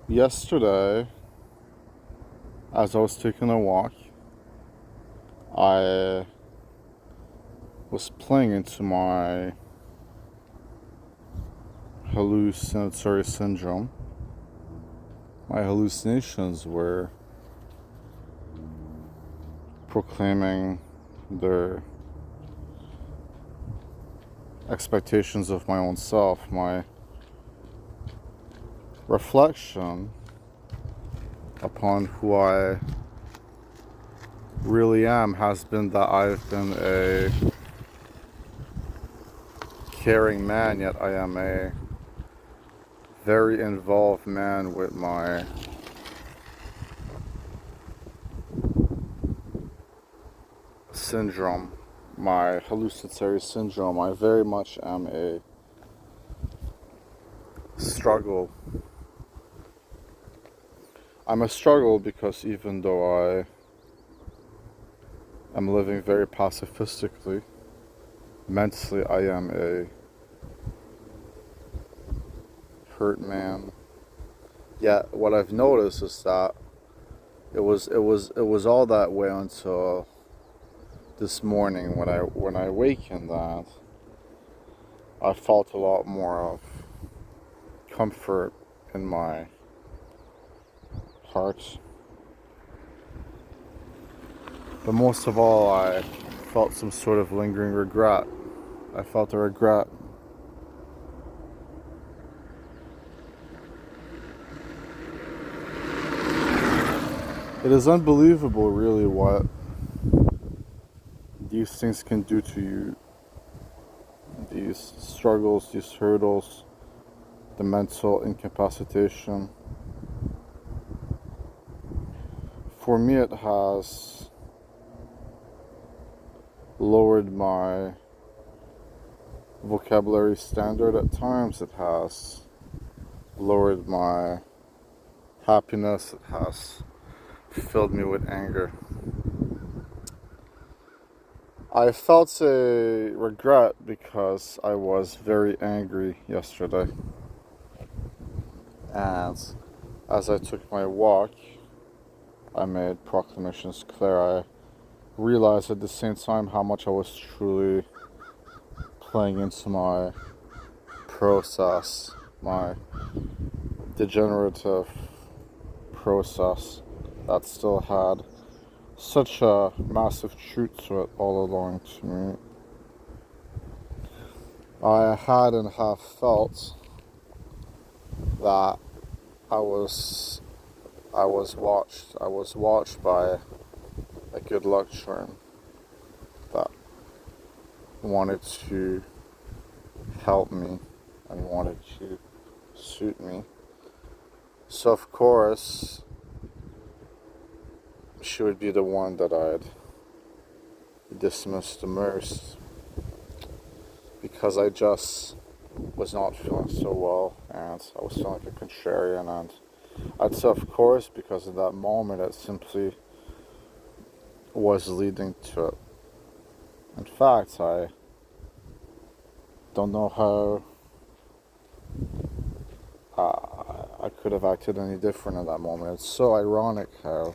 Yesterday, as I was taking a walk, I was playing into my hallucinatory syndrome. My hallucinations were proclaiming their expectations of my own self. My reflection upon who I really am has been that I've been a caring man, yet I am a very involved man with my syndrome, my hallucinatory syndrome. I very much am a struggle. I'm a struggle because even though I am living very pacifistically, mentally I am a hurt man. Yet what I've noticed is that it was all that way until this morning when I awakened, that I felt a lot more of comfort in my heart. But most of all, I felt some sort of lingering regret. I felt a regret. It is unbelievable, really, what these things can do to you. These struggles, these hurdles, the mental incapacitation. For me, it has lowered my vocabulary standard at times. It has lowered my happiness. It has filled me with anger. I felt a regret because I was very angry yesterday. And as I took my walk, I made proclamations clear. I realized at the same time how much I was truly playing into my process, my degenerative process that still had such a massive truth to it all along to me. I had and have felt that I was watched by a good luck charm that wanted to help me and wanted to suit me. So of course she would be the one that I'd dismiss the most, because I just was not feeling so well and I was feeling like a contrarian, and I'd say of course because in that moment it simply was leading to it. In fact, I don't know how I could have acted any different in that moment. It's so ironic how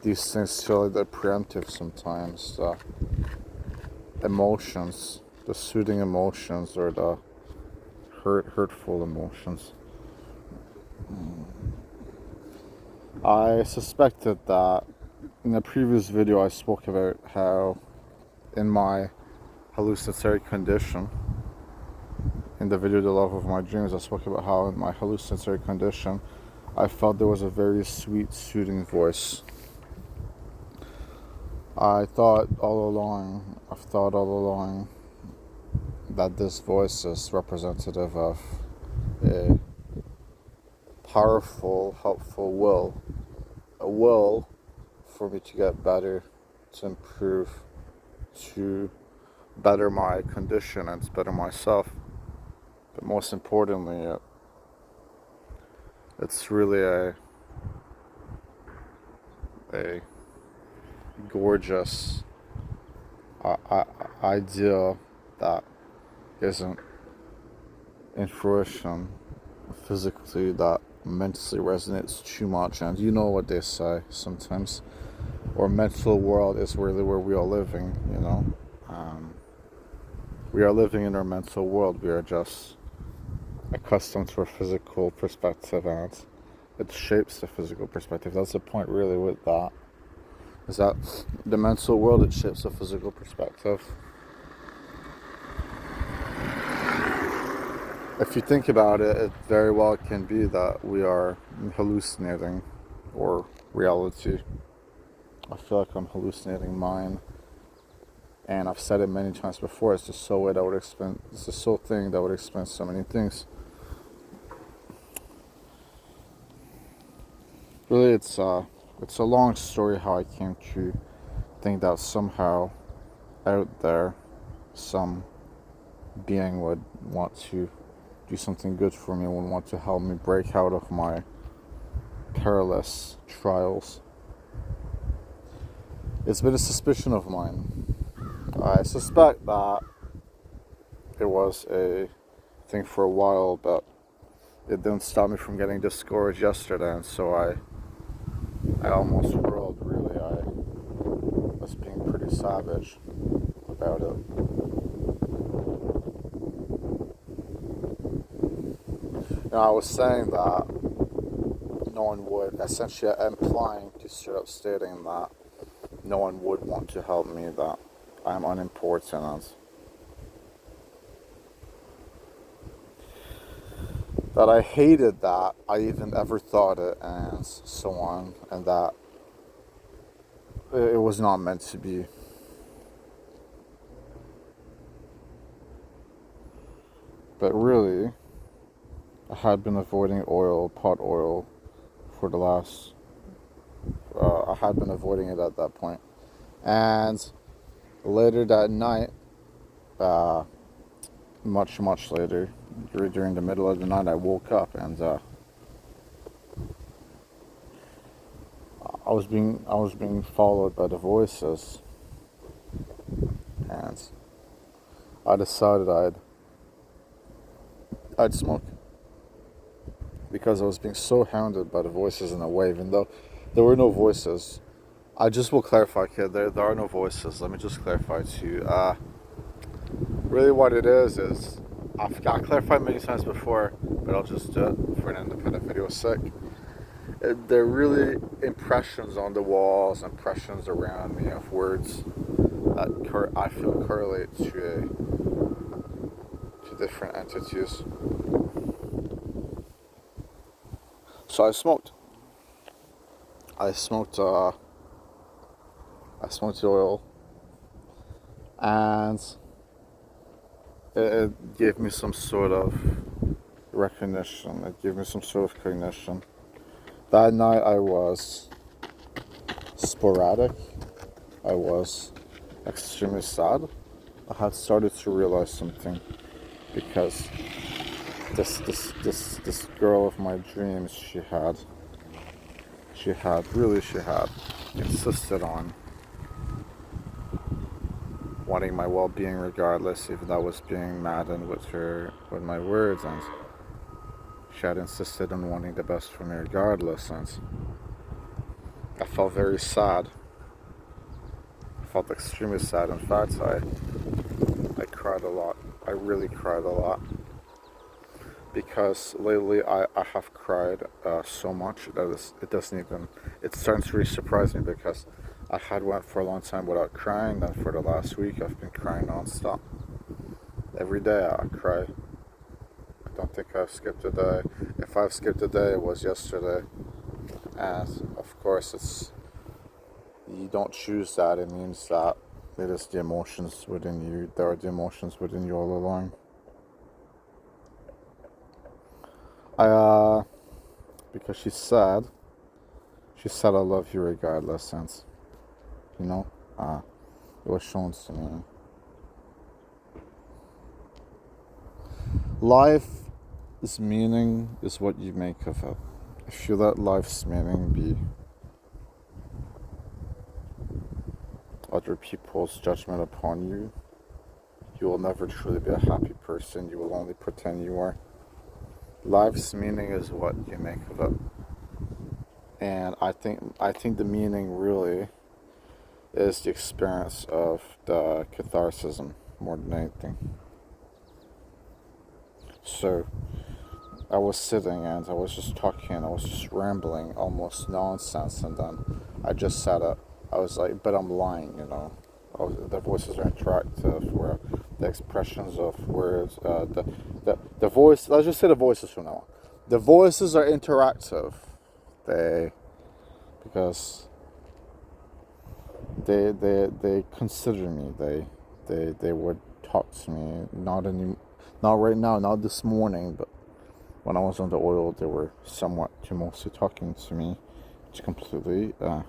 these things feel like they're preemptive sometimes. The emotions, the soothing emotions, or the hurtful emotions. I suspected that in a previous video I spoke about how in my hallucinatory condition, in the video The Love of My Dreams, I spoke about how in my hallucinatory condition I felt there was a very sweet, soothing voice. I've thought all along that this voice is representative of a powerful, helpful will. A will for me to get better, to improve, to better my condition and to better myself. But most importantly, it's really a gorgeous idea that isn't in fruition physically, that mentally resonates too much, and you know what they say sometimes. Our mental world is really where we are living, you know. Um, we are living in our mental world. We are just accustomed to our physical perspective, and it shapes the physical perspective. That's the point, really, with that. Is that the mental world, it shapes the physical perspective. If you think about it, it very well can be that we are hallucinating or reality. I feel like I'm hallucinating mine. And I've said it many times before, it's the sole way that would explain, it's the sole thing that would explain so many things. Really, it's a long story how I came to think that somehow out there, some being would want to do something good for me, would want to help me break out of my perilous trials. It's been a suspicion of mine. I suspect that it was a thing for a while, but it didn't stop me from getting discouraged yesterday, and so I almost whirled, really. I was being pretty savage about it. And I was saying that no one would, essentially implying to straight up stating that no one would want to help me, that I'm unimportant, and that I hated that I even ever thought it, and so on, and that it was not meant to be. But really, I had been avoiding pot oil, for the last, I had been avoiding it at that point. And later that night, much later, during the middle of the night, I woke up, and I was being followed by the voices, and I decided I'd smoke, because I was being so hounded by the voices in a way, even though there were no voices. I just will clarify, kid, there are no voices. Let me just clarify to you. Really what it is I've clarified many times before, but I'll just do it for an independent video sake. They're really impressions on the walls, impressions around me of words that I feel correlate to different entities. So I smoked the oil, and it gave me some sort of recognition. It gave me some sort of cognition. That night I was sporadic. I was extremely sad. I had started to realize something, because this girl of my dreams, she had insisted on wanting my well-being regardless, even though I was being maddened with my words, and she had insisted on wanting the best for me regardless, and I felt very sad. I felt extremely sad. In fact, I cried a lot. I really cried a lot, because lately I have cried so much that it's starting to really surprise me, because I had went for a long time without crying. Then for the last week I've been crying non-stop. Every day I cry. I don't think I've skipped a day. If I've skipped a day, it was yesterday. And of course, you don't choose that. It means that it is the emotions within you. There are the emotions within you all along. Because she said I love you regardless, and you know, it was shown to me. Life's meaning is what you make of it. If you let life's meaning be other people's judgment upon you, you will never truly be a happy person. You will only pretend you are. Life's meaning is what you make of it. And I think the meaning really is the experience of the catharsis more than anything. So I was sitting and I was just talking, I was just rambling almost nonsense, and then I just sat up. I was like, but I'm lying, the voices are interactive, where the expressions of words, the voice, let's just say the voices from now on. The voices are interactive. They, because they consider me. They would talk to me. Not right now, not this morning, but when I was on the oil, they were somewhat to mostly talking to me. It's completely. I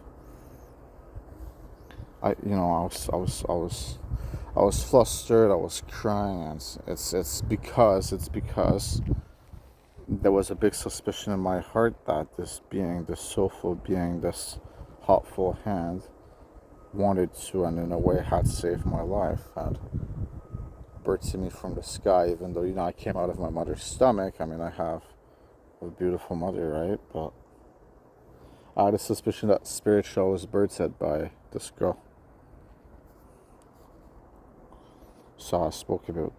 was flustered. I was crying, and it's because there was a big suspicion in my heart that this being, this soulful being, this hopeful hand wanted to, and in a way had saved my life, had birthed me from the sky, even though, I came out of my mother's stomach. I mean, I have a beautiful mother, right? But I had a suspicion that spiritual was birthed by this girl. So I spoke about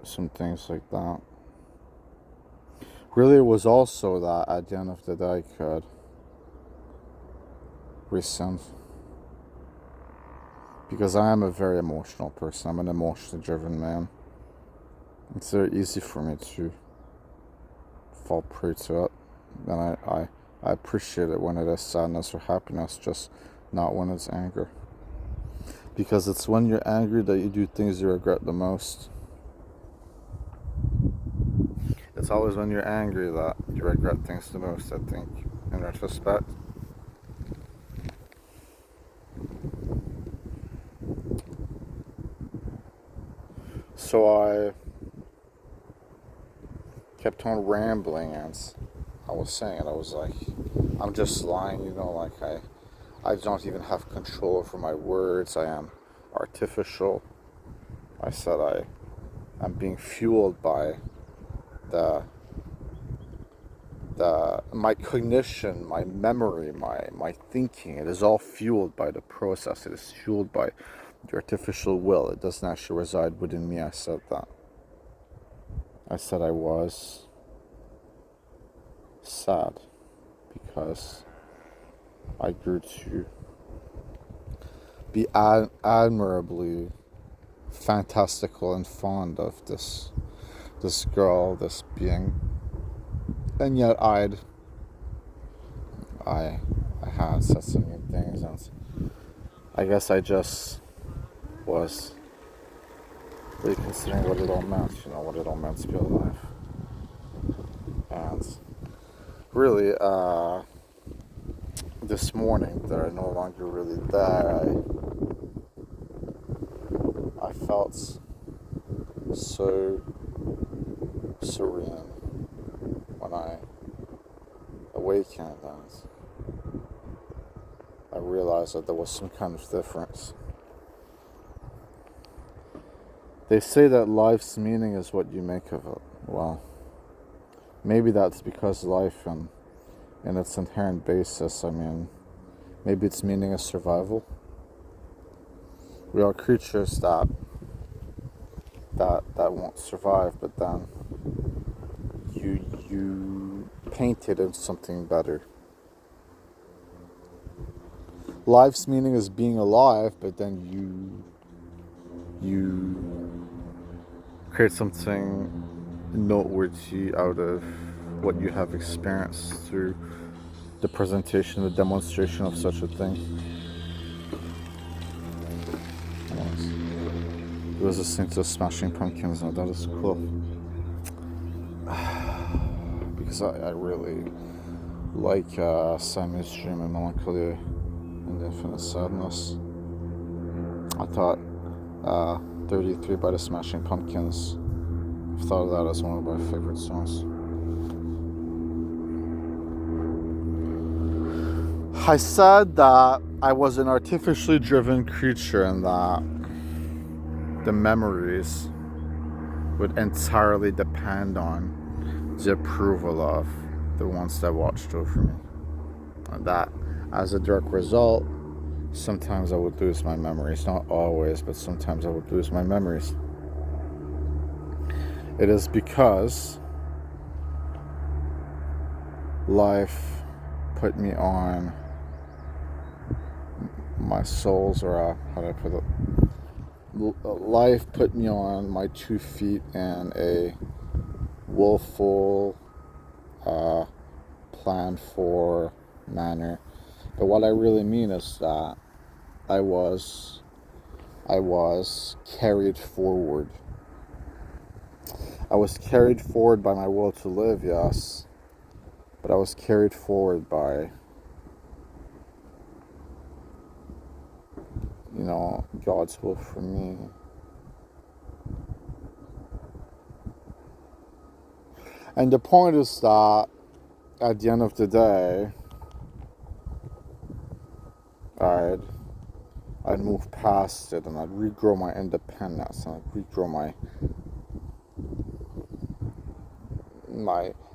some things like that. Really, it was also that at the end of the day I could rescind. Because I am a very emotional person. I'm an emotionally driven man. It's very easy for me to fall prey to it. And I appreciate it when it is sadness or happiness, just not when it's anger. Because it's when you're angry that you do things you regret the most. It's always when you're angry that you regret things the most, I think, in retrospect. So I kept on rambling, and I was saying it. I was like, I'm just lying, like I don't even have control over my words. I am artificial. I said I'm being fueled by my cognition, my memory, my thinking. It is all fueled by the process. It is fueled by the artificial will. It doesn't actually reside within me. I said that. I said I was sad because I grew to be admirably fantastical and fond of this girl, this being, and yet I had said so many things, and I guess I just was reconsidering what it all meant, what it all meant to be alive. And really, this morning that are no longer really there, I felt so serene when I awakened, and I realized that there was some kind of difference. They say that life's meaning is what you make of it. Well, maybe that's because life in its inherent basis, maybe its meaning is survival. We are creatures that won't survive, but then you paint it in something better. Life's meaning is being alive, but then you create something noteworthy out of what you have experienced through the presentation, the demonstration of such a thing. It was listening to Smashing Pumpkins, and that is cool. Because I really like Siamese Dream and Melancholy and Infinite Sadness. I thought 33 by the Smashing Pumpkins, I've thought of that as one of my favorite songs. I said that I was an artificially driven creature and that the memories would entirely depend on the approval of the ones that watched over me. And that, as a direct result, sometimes I would lose my memories. Not always, but sometimes I would lose my memories. It is because life put me on my soul's, or how do I put it? Life put me on my 2 feet in a willful, planned for manner. But what I really mean is that I was carried forward. I was carried forward by my will to live, yes, but I was carried forward by, God's will for me. And the point is that at the end of the day, I'd move past it and I'd regrow my independence and I'd regrow my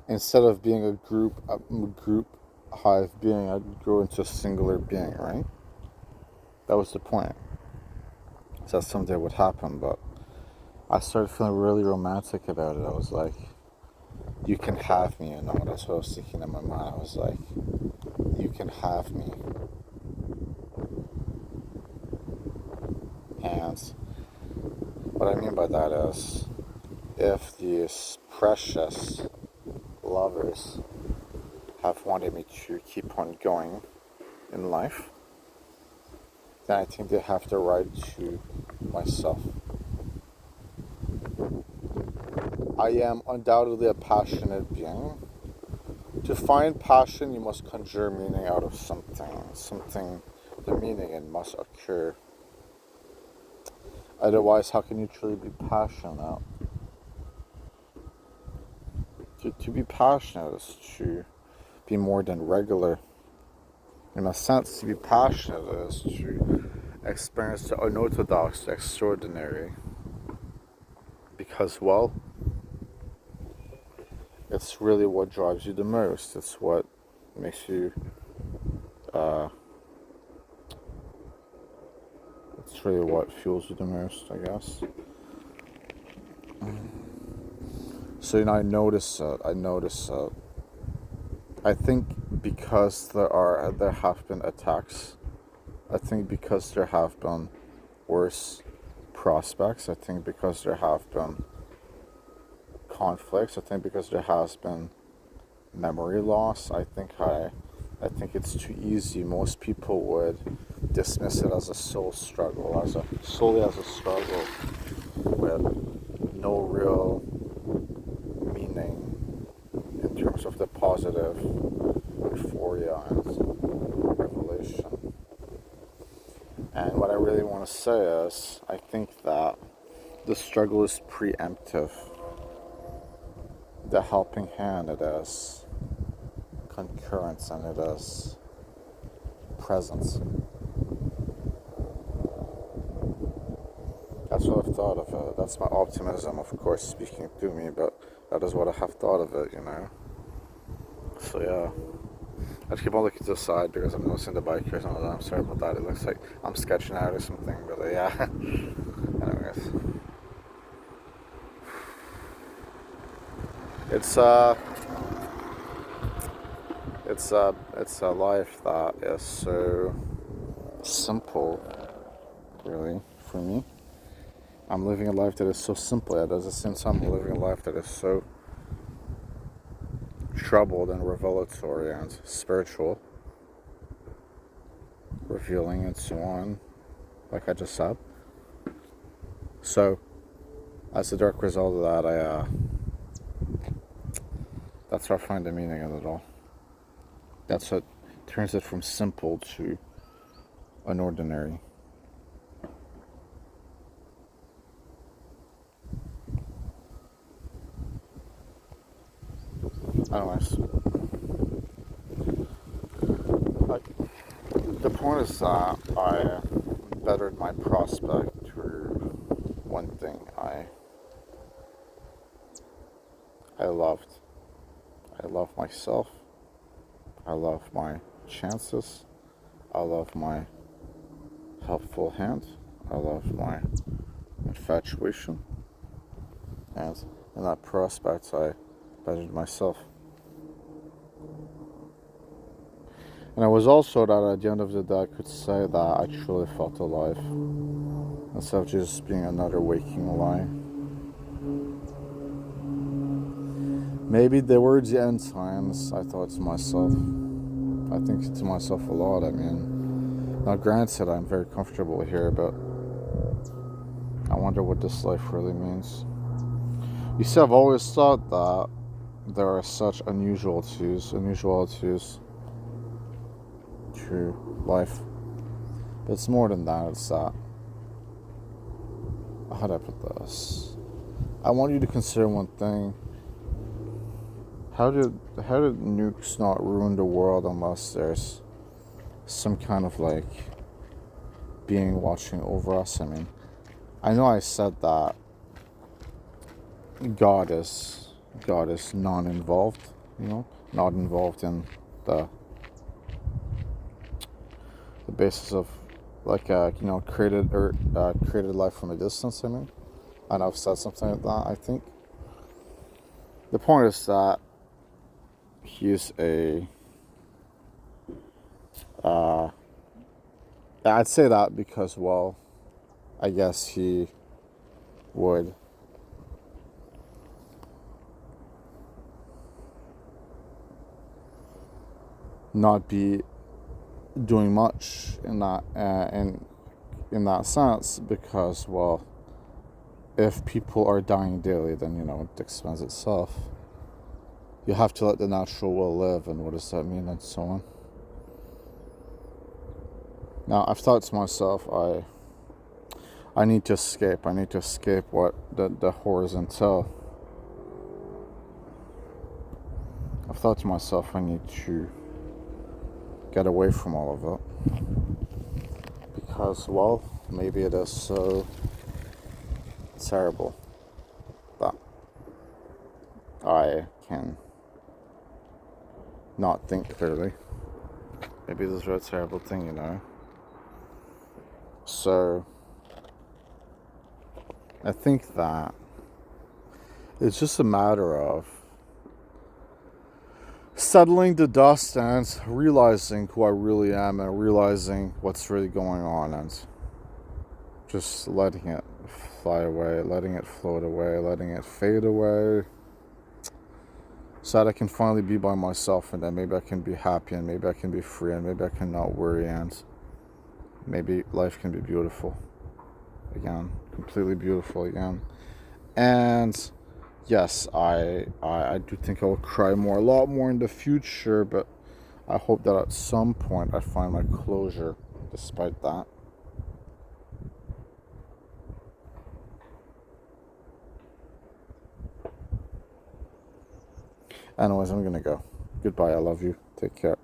instead of being a group hive being, I'd grow into a singular being, right? That was the point. So that someday would happen, but I started feeling really romantic about it. I was like, you can have me, that's what I was thinking in my mind. I was like, you can have me. And what I mean by that is, if these precious lovers have wanted me to keep on going in life, then I think they have the right to myself. I am undoubtedly a passionate being. To find passion, you must conjure meaning out of something. The meaning it must occur. Otherwise, how can you truly be passionate? To be passionate is to be more than regular. In a sense, to be passionate is to experience the unorthodox, the extraordinary. Because, well, it's really what drives you the most. It's what makes you, it's really what fuels you the most, I guess. So, I notice it. I think because there have been attacks, I think because there have been worse prospects, I think because there have been conflicts, I think because there has been memory loss, I think it's too easy. Most people would dismiss it as a soul struggle, solely as a struggle with no real meaning in terms of the positive euphoria and revelation. And what I really want to say is, I think that the struggle is preemptive. The helping hand, it is concurrence, and it is presence. That's what I've thought of it. That's my optimism, of course, speaking to me, but that is what I have thought of it, So yeah, I just keep on looking to the side because I'm noticing the bikers and all that. I'm sorry about that. It looks like I'm sketching out or something, but yeah. Anyways, it's a life that is so simple, really, for me. I'm living a life that is so simple, yet at the same time I'm living a life that is so troubled and revelatory and spiritual, revealing and so on, like I just said. So, as a direct result of that, that's where I find the meaning of it all. That's what turns it from simple to unordinary. Anyways, the point is that I bettered my prospect through one thing I loved. I love myself. I love my chances. I love my helpful hand. I love my infatuation. And in that prospect, I bettered myself. And it was also that at the end of the day, I could say that I truly felt alive, instead of just being another waking lie. Maybe there were the end times, I thought to myself. I think to myself a lot. I mean, now granted, I'm very comfortable here, but I wonder what this life really means. You see, I've always thought that there are such unusualities to life. But it's more than that. It's that, how do I put this? I want you to consider one thing. How did nukes not ruin the world unless there's some kind of like being watching over us? I mean, I know I said that God is non-involved, not involved in the basis of like created life from a distance. I mean, and I've said something like that. I think the point is that he's I'd say that because, well, I guess he would not be doing much in that in that sense, because, well, if people are dying daily, then it explains itself. You have to let the natural will live, and what does that mean, and so on. Now, I've thought to myself, I need to escape. I need to escape what the horrors entail. I've thought to myself, I need to get away from all of it, because, well, maybe it is so terrible that I can not think clearly. Maybe this is a terrible thing, So I think that it's just a matter of settling the dust and realizing who I really am, and realizing what's really going on, and just letting it fly away, letting it float away, letting it fade away, so that I can finally be by myself, and then maybe I can be happy, and maybe I can be free, and maybe I can not worry, and maybe life can be beautiful again, completely beautiful again. And yes, I do think I will cry a lot more in the future, but I hope that at some point I find my closure despite that. Anyways, I'm gonna go. Goodbye, I love you. Take care.